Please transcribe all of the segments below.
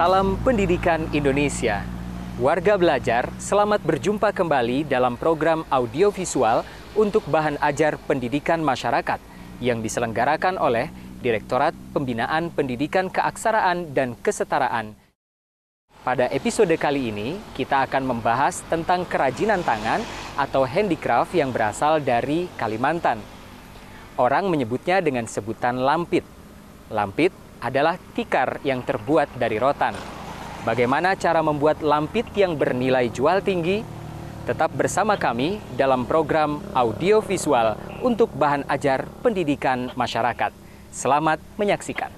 Salam Pendidikan Indonesia. Warga belajar, selamat berjumpa kembali dalam program audiovisual untuk bahan ajar pendidikan masyarakat yang diselenggarakan oleh Direktorat Pembinaan Pendidikan Keaksaraan dan Kesetaraan. Pada episode kali ini, kita akan membahas tentang kerajinan tangan atau handicraft yang berasal dari Kalimantan. Orang menyebutnya dengan sebutan lampit. Lampit adalah tikar yang terbuat dari rotan. Bagaimana cara membuat lampit yang bernilai jual tinggi? Tetap bersama kami dalam program audiovisual untuk bahan ajar pendidikan masyarakat. Selamat menyaksikan.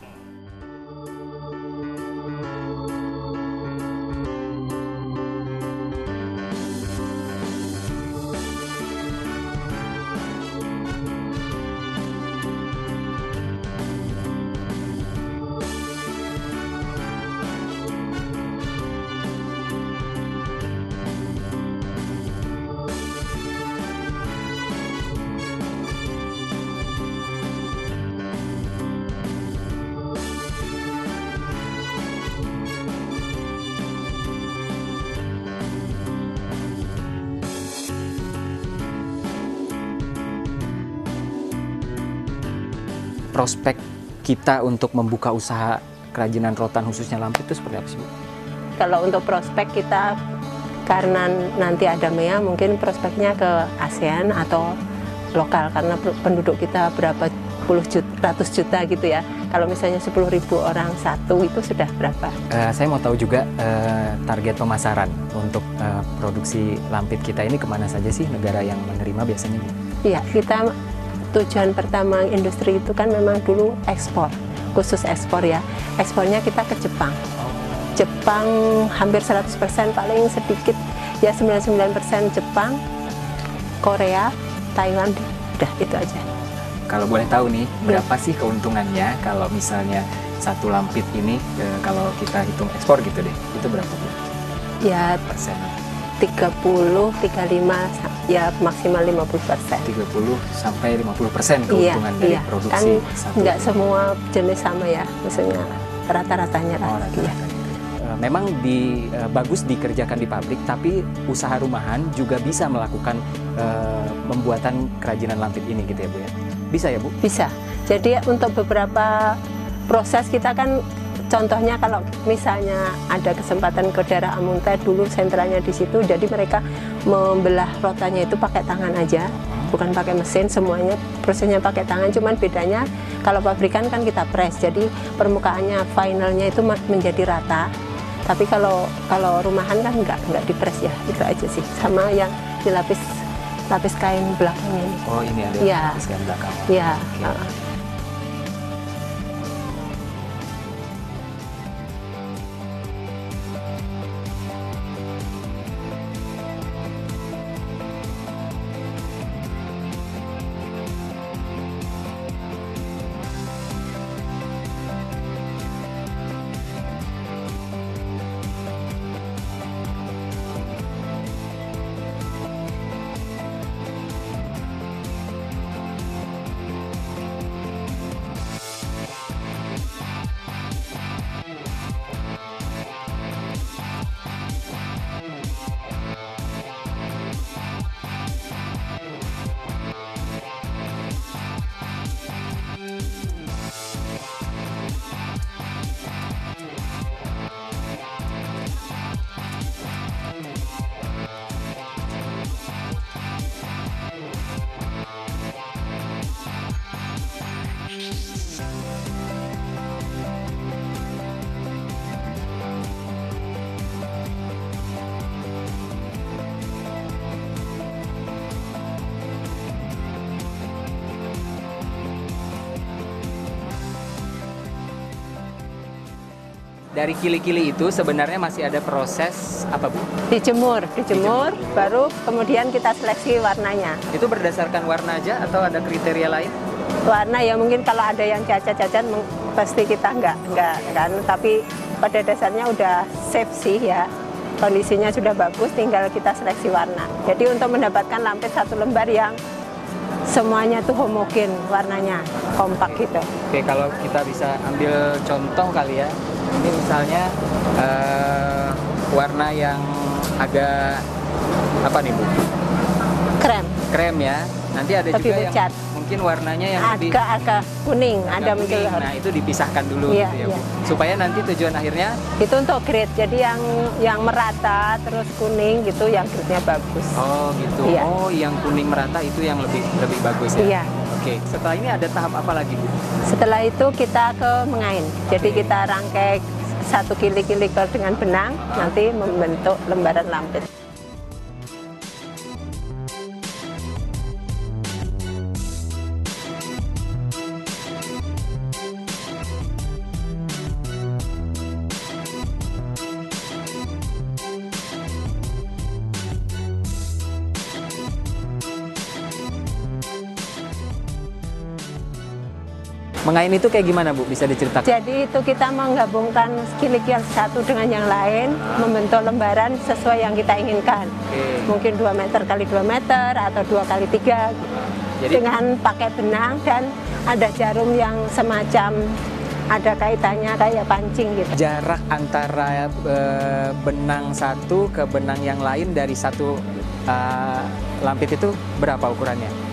Prospek kita untuk membuka usaha kerajinan rotan khususnya lampit itu seperti apa sih, Bu? Kalau untuk prospek kita, karena nanti ada MEA, mungkin prospeknya ke ASEAN atau lokal, karena penduduk kita berapa ratus juta gitu ya. Kalau misalnya 10.000 orang satu itu sudah berapa? Saya mau tahu juga target pemasaran untuk produksi lampit kita ini kemana saja sih negara yang menerima biasanya, Bu? Iya, kita tujuan pertama industri itu kan memang dulu ekspor, khusus ekspor ya. Ekspornya kita ke Jepang. Jepang hampir 100%, paling sedikit ya 99% Jepang, Korea, Taiwan, udah itu aja. Kalau boleh tahu nih, berapa sih keuntungannya kalau misalnya satu lampit ini kalau kita hitung ekspor gitu deh, itu berapa, Bu? Ya Persen? 30, 35, ya maksimal 50%. 30 sampai 50% keuntungan dari produksi kan satu. Nggak semua jenis sama ya, maksudnya rata-ratanya rata-rata. Memang bagus dikerjakan di pabrik, tapi usaha rumahan juga bisa melakukan pembuatan kerajinan lampit ini gitu ya, Bu ya? Bisa ya, Bu? Bisa. Jadi untuk beberapa proses kita kan, contohnya kalau misalnya ada kesempatan ke daerah Amuntai, dulu sentralnya di situ, jadi mereka membelah rotannya itu pakai tangan aja, bukan pakai mesin, semuanya prosesnya pakai tangan. Cuman bedanya kalau pabrikan kan kita press, jadi permukaannya finalnya itu menjadi rata. Tapi kalau rumahan kan nggak dipres ya, itu aja sih. Sama yang dilapis kain belakangnya ini. Oh, ini ada ya. Lapis kain belakang. Ya. Okay. Dari kili-kili itu sebenarnya masih ada proses apa, Bu? Dijemur, baru kemudian kita seleksi warnanya. Itu berdasarkan warna aja atau ada kriteria lain? Warna ya mungkin kalau ada yang cacat-cacat pasti kita enggak kan, tapi pada dasarnya udah safe sih ya. Kondisinya sudah bagus, tinggal kita seleksi warna. Jadi untuk mendapatkan lampit satu lembar yang semuanya tuh homogen warnanya, kompak gitu. Oke, kalau kita bisa ambil contoh kali ya. Ini misalnya warna yang agak apa nih Bu? Krem. Krem ya. Nanti ada Lebih juga pucat. yang mungkin warnanya yang lebih Agak kuning, agak ada muncul. kuning. Nah itu dipisahkan dulu Iya, gitu ya Bu. iya. Supaya nanti tujuan akhirnya Itu untuk grade, jadi yang merata terus kuning gitu, yang grade-nya bagus. oh gitu. Iya. Oh yang kuning merata itu yang lebih bagus ya. Iya. Oke. Setelah ini ada tahap apa lagi Bu? Setelah itu kita ke mengain. Jadi Oke. kita rangkai satu kili-kili dengan benang, nanti membentuk lembaran lampit. Mengain itu kayak gimana Bu? Bisa diceritakan? Jadi itu kita menggabungkan kili yang satu dengan yang lain, membentuk lembaran sesuai yang kita inginkan. Oke. Mungkin 2 meter kali 2 meter atau 2 kali 3 gitu. Jadi- Dengan pakai benang dan ada jarum yang semacam ada kaitannya kayak pancing gitu. Jarak antara benang satu ke benang yang lain dari satu lampit itu berapa ukurannya?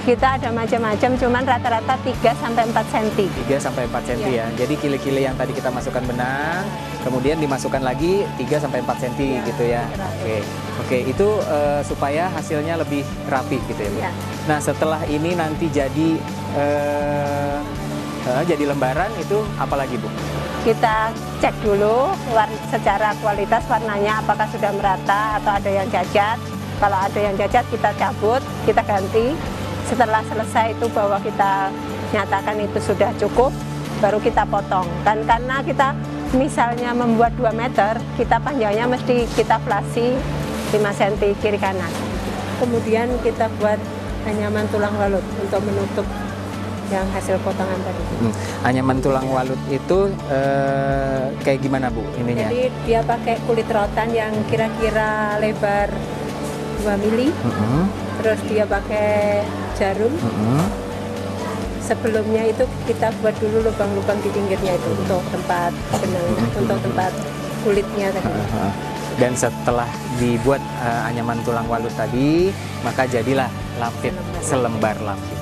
Kita ada macam-macam, cuman rata-rata 3 sampai 4 cm. 3 sampai 4 cm Iya. ya. Jadi kili-kili yang tadi kita masukkan benang, kemudian dimasukkan lagi 3 sampai 4 cm Iya, gitu ya. rapi. Oke, itu supaya hasilnya lebih rapi gitu ya, Bu. Iya. Nah, setelah ini nanti jadi lembaran itu apa lagi, Bu? Kita cek dulu secara kualitas warnanya apakah sudah merata atau ada yang cacat. Kalau ada yang cacat kita cabut, kita ganti. Setelah selesai itu bahwa kita nyatakan itu sudah cukup, baru kita potong. Dan karena kita misalnya membuat 2 meter, kita panjangnya mesti kita flasi 5 cm kiri kanan. Kemudian kita buat anyaman tulang walut untuk menutup yang hasil potongan tadi. Anyaman tulang walut itu kayak gimana, Bu, ininya? Jadi dia pakai kulit rotan yang kira-kira lebar 2 mili, terus dia pakai jarum. Sebelumnya itu kita buat dulu lubang-lubang di pinggirnya itu untuk tempat benangnya, untuk tempat kulitnya tadi. Dan setelah dibuat anyaman tulang walut tadi, maka jadilah lampit, selembar lampit.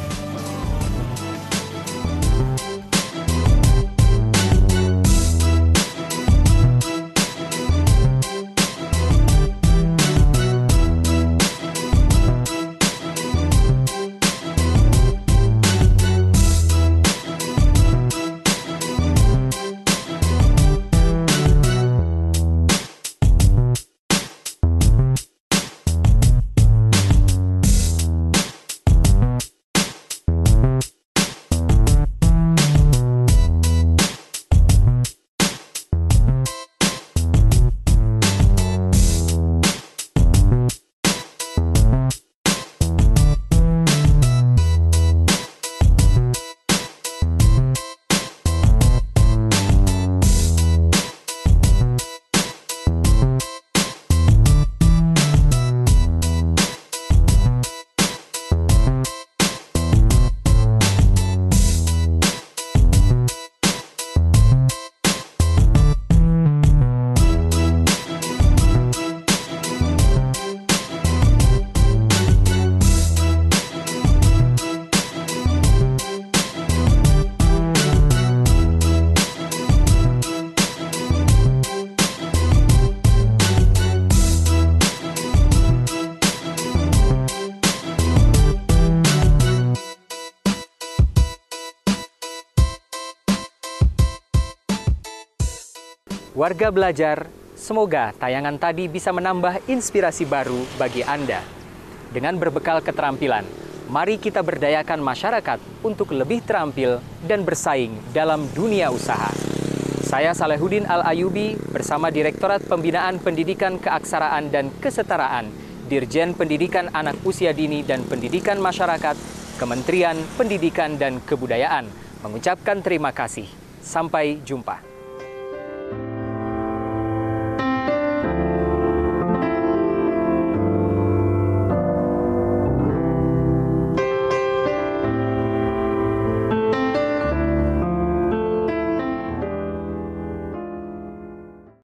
Warga Belajar, semoga tayangan tadi bisa menambah inspirasi baru bagi Anda. Dengan berbekal keterampilan, mari kita berdayakan masyarakat untuk lebih terampil dan bersaing dalam dunia usaha. Saya Salehuddin Al-Ayubi bersama Direktorat Pembinaan Pendidikan Keaksaraan dan Kesetaraan, Dirjen Pendidikan Anak Usia Dini dan Pendidikan Masyarakat, Kementerian Pendidikan dan Kebudayaan, mengucapkan terima kasih. Sampai jumpa.